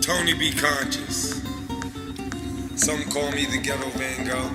Tony, be conscious. Some call me the ghetto Van Gogh.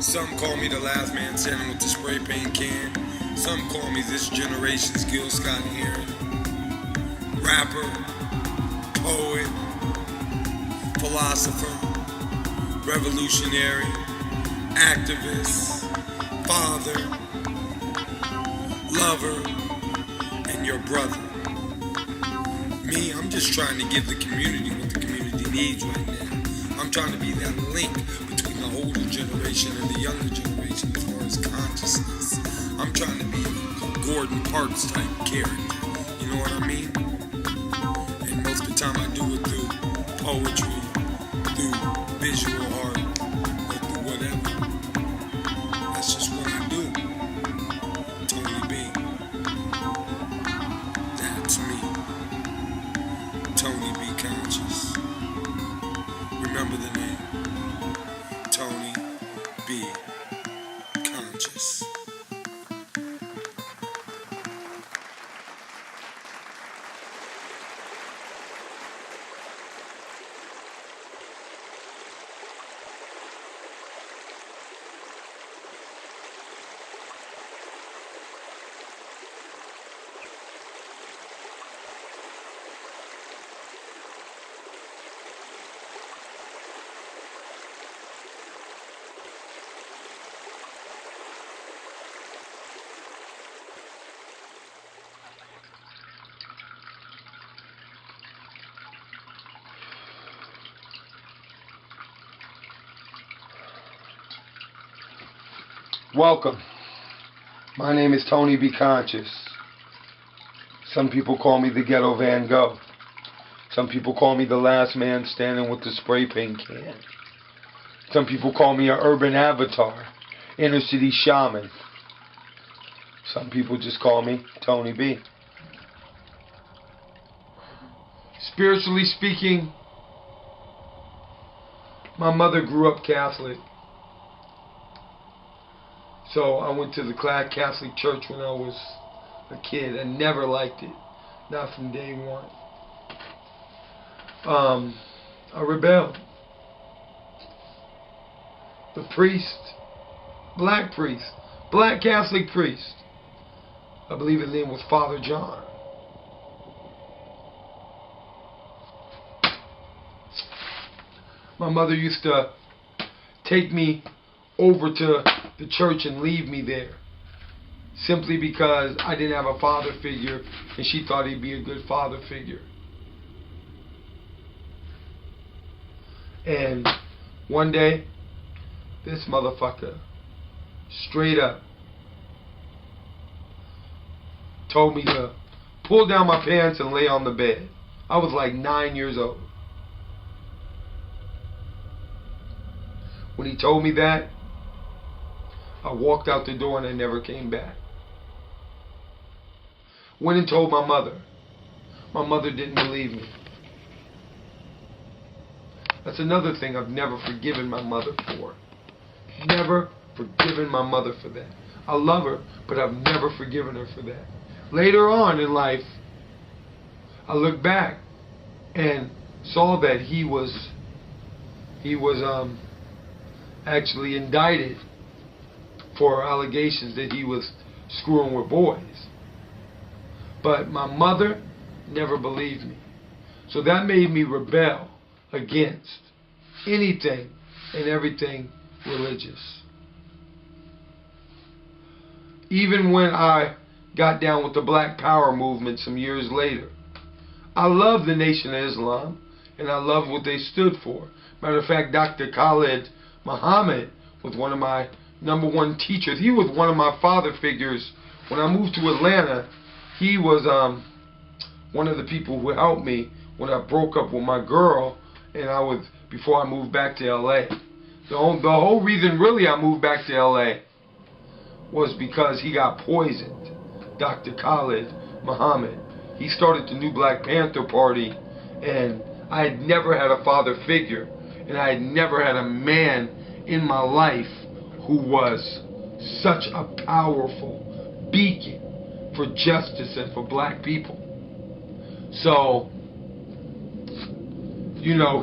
Some call me the last man standing with the spray paint can. Some call me this generation's Gil Scott-Heron. Rapper, poet, philosopher, revolutionary, activist, father, lover, and your brother. Me, I'm just trying to give the community what the community needs right now. I'm trying to be that link between the older generation and the younger generation as far as consciousness. I'm trying to be a Gordon Parks type character. You know what I mean? And most of the time I do it through poetry, through visual art, or through whatever. That's just what I do. Tony B. That's me. Tony, be conscious. Remember the name. Tony, be conscious. Welcome. My name is Tony Be Conscious. Some people call me the Ghetto Van Gogh. Some people call me the last man standing with the spray paint can. Some people call me an urban avatar, inner city shaman. Some people just call me Tony B. Spiritually speaking, my mother grew up Catholic. So I went to the Catholic church when I was a kid and never liked it. Not from day one. I rebelled. The priest, black Catholic priest, I believe his name was Father John. My mother used to take me over to the church and leave me there simply because I didn't have a father figure and she thought he'd be a good father figure. And one day, this motherfucker straight up told me to pull down my pants and lay on the bed. I was like 9 years old. When he told me that, I walked out the door and I never came back. Went and told my mother. My mother didn't believe me. That's another thing I've never forgiven my mother for. Never forgiven my mother for that. I love her, but I've never forgiven her for that. Later on in life, I looked back and saw that he was actually indicted for allegations that he was screwing with boys. But my mother never believed me. So that made me rebel against anything and everything religious. Even when I got down with the Black Power movement some years later, I love the Nation of Islam and I love what they stood for. Matter of fact, Dr. Khalid Muhammad was one of my #1 teachers. He was one of my father figures. When I moved to Atlanta, he was one of the people who helped me when I broke up with my girl and before I moved back to LA. The whole reason really I moved back to LA was because he got poisoned. Dr. Khalid Muhammad. He started the new Black Panther Party, and I had never had a father figure, and I had never had a man in my life who was such a powerful beacon for justice and for black people. So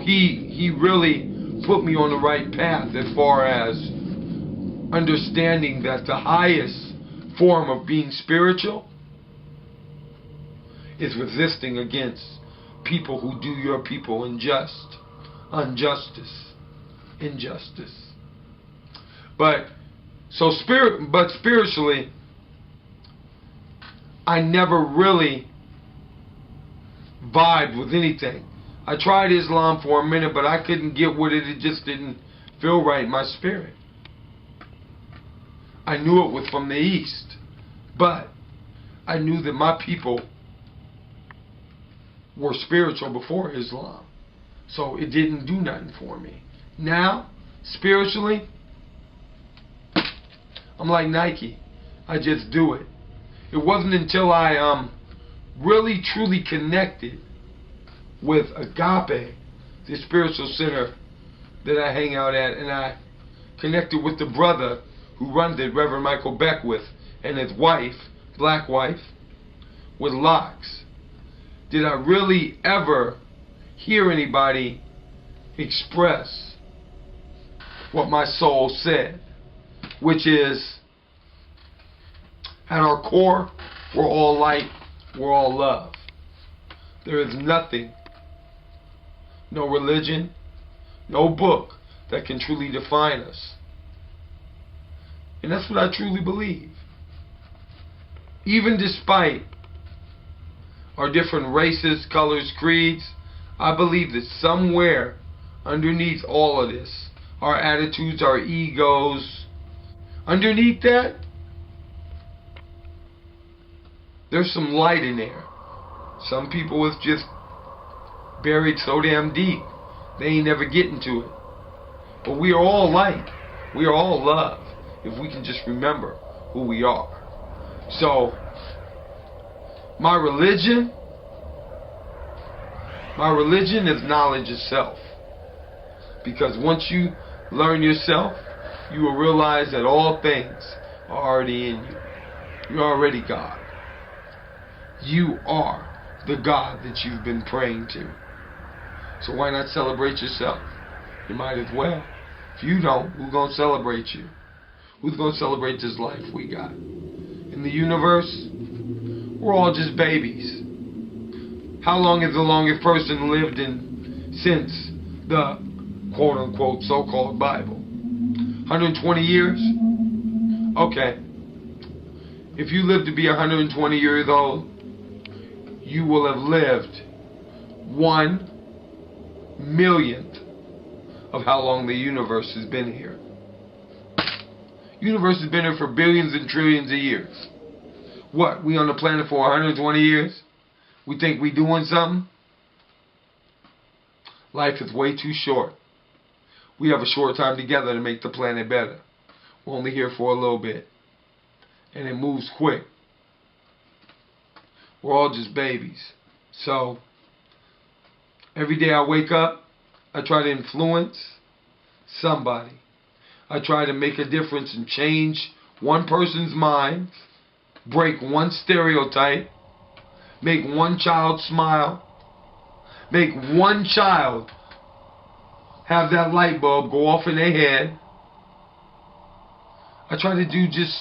he really put me on the right path as far as understanding that the highest form of being spiritual is resisting against people who do your people injustice. But spiritually, I never really vibed with anything. I tried Islam for a minute, but I couldn't get with it. It just didn't feel right in my spirit. I knew it was from the East, but I knew that my people were spiritual before Islam. So it didn't do nothing for me. Now, spiritually, I'm like Nike. I just do it. It wasn't until I really truly connected with Agape, the spiritual center that I hang out at, and I connected with the brother who runs it, Reverend Michael Beckwith, and his wife, black wife, with locks. Did I really ever hear anybody express what my soul said, which is, at our core, we're all light, we're all love. There is nothing, no religion, no book that can truly define us. And that's what I truly believe. Even despite our different races, colors, creeds, I believe that somewhere underneath all of this, our attitudes, our egos, underneath that, there's some light in there. Some people is just buried so damn deep, they ain't never getting to it. But we are all light. We are all love, if we can just remember who we are. So, my religion is knowledge itself. Because once you learn yourself, you will realize that all things are already in you. You're already God. You are the God that you've been praying to. So why not celebrate yourself? You might as well. If you don't, who's going to celebrate you? Who's going to celebrate this life we got? In the universe, we're all just babies. How long has the longest person lived since the quote-unquote so-called Bible? 120 years? Okay. If you live to be 120 years old, you will have lived 1/1,000,000th of how long the universe has been here. Universe has been here for billions and trillions of years. What, we on the planet for 120 years? We think we doing something? Life is way too short. We have a short time together to make the planet better. We're only here for a little bit. And it moves quick. We're all just babies. So, every day I wake up, I try to influence somebody. I try to make a difference and change one person's mind, break one stereotype, make one child smile, make one child have that light bulb go off in their head. I try to do just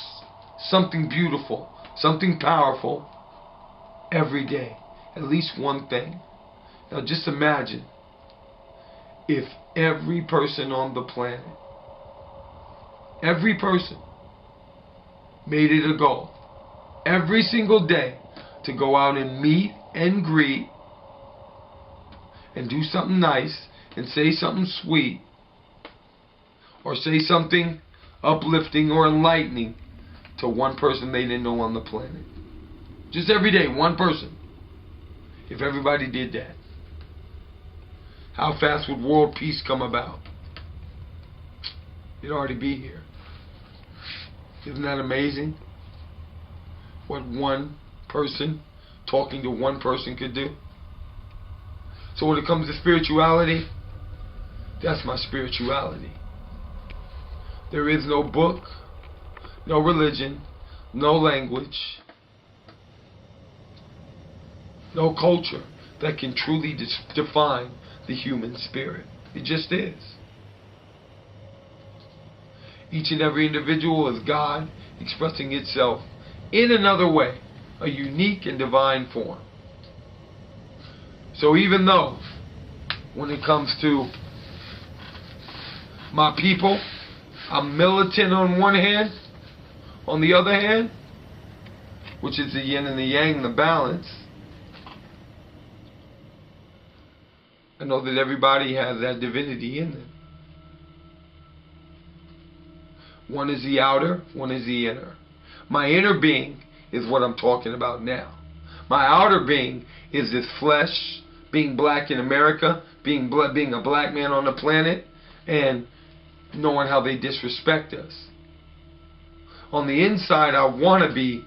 something beautiful, something powerful every day. At least one thing. Now just imagine if every person on the planet, every person made it a goal every single day to go out and meet and greet and do something nice and say something sweet or say something uplifting or enlightening to one person they didn't know on the planet. Just every day, one person. If everybody did that, how fast would world peace come about? It'd already be here. Isn't that amazing? What one person talking to one person could do? So when it comes to spirituality, that's my spirituality. There is no book, no religion, no language, no culture that can truly define the human spirit. It just is. Each and every individual is God expressing itself in another way, a unique and divine form. So even though, when it comes to my people, I'm militant on one hand, on the other hand, which is the yin and the yang, the balance, I know that everybody has that divinity in them. One is the outer, one is the inner. My inner being is what I'm talking about now. My outer being is this flesh, being black in America, being a black man on the planet, and knowing how they disrespect us. On the inside, I want to be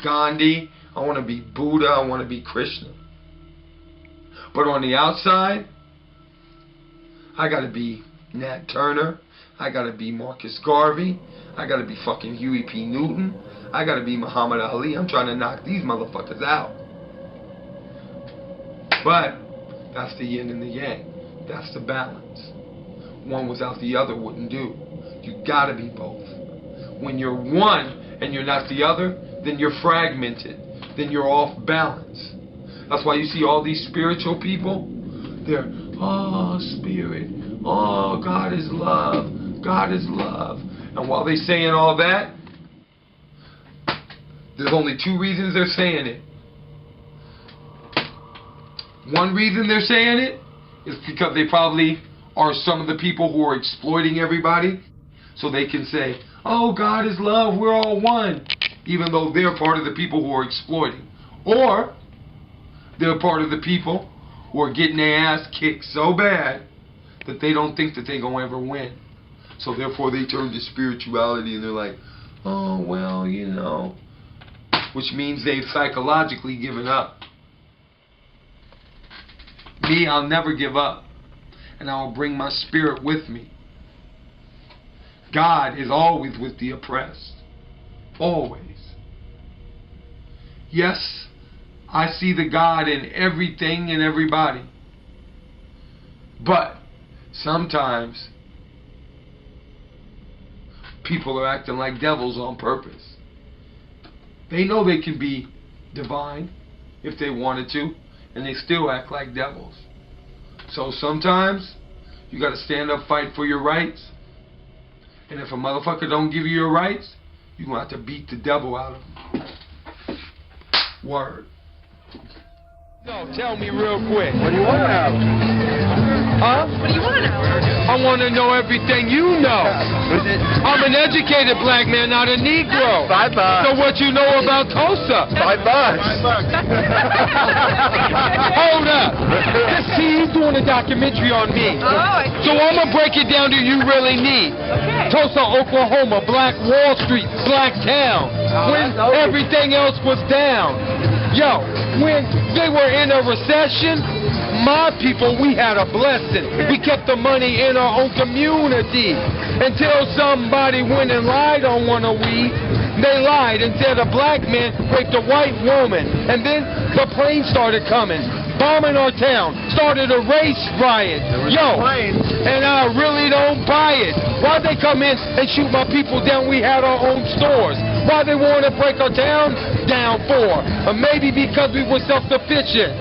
Gandhi, I want to be Buddha, I want to be Krishna. But on the outside, I got to be Nat Turner, I got to be Marcus Garvey, I got to be fucking Huey P. Newton, I got to be Muhammad Ali. I'm trying to knock these motherfuckers out. But that's the yin and the yang. That's the balance. One without the other wouldn't do. You gotta be both. When you're one and you're not the other, then you're fragmented. Then you're off balance. That's why you see all these spiritual people. They're, oh, spirit. Oh, God is love. God is love. And while they're saying all that, there's only two reasons they're saying it. One reason they're saying it is because they probably are some of the people who are exploiting everybody, so they can say, oh, God is love, we're all one, even though they're part of the people who are exploiting. Or they're part of the people who are getting their ass kicked so bad that they don't think that they're going to ever win. So therefore they turn to spirituality and they're like, oh, well, you know, which means they've psychologically given up. Me, I'll never give up, and I'll bring my spirit with me. God is always with the oppressed. Always. Yes, I see the God in everything and everybody. But sometimes people are acting like devils on purpose. They know they can be divine if they wanted to, and they still act like devils. So sometimes you got to stand up, fight for your rights. And if a motherfucker don't give you your rights, you're going to have to beat the devil out of him. Word. No, tell me real quick. What do you want to know? Huh? What do you want to know? I want to know everything you know. I'm an educated black man, not a Negro. $5. So what you know about Tulsa? $5. Hold up. See, he's doing a documentary on me. Oh, I see. So I'm going to break it down to you really need. Okay. Tulsa, Oklahoma, Black Wall Street, Black Town. When everything else was down. Yo, when they were in a recession, my people, we had a blessing. We kept the money in our own community until somebody went and lied on one of we. They lied and said a black man raped a white woman. And then the planes started coming, bombing our town, started a race riot. Yo, and I really don't buy it. Why they come in and shoot my people down? We had our own stores. Why they want to break our town down for? Or maybe because we were self-sufficient.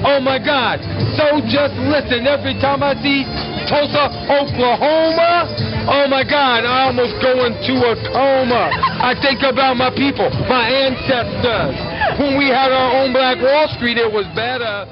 Oh my God. So just listen, every time I see Tulsa, Oklahoma, oh my God, I almost go into a coma. I think about my people, my ancestors. When we had our own Black Wall Street, it was better.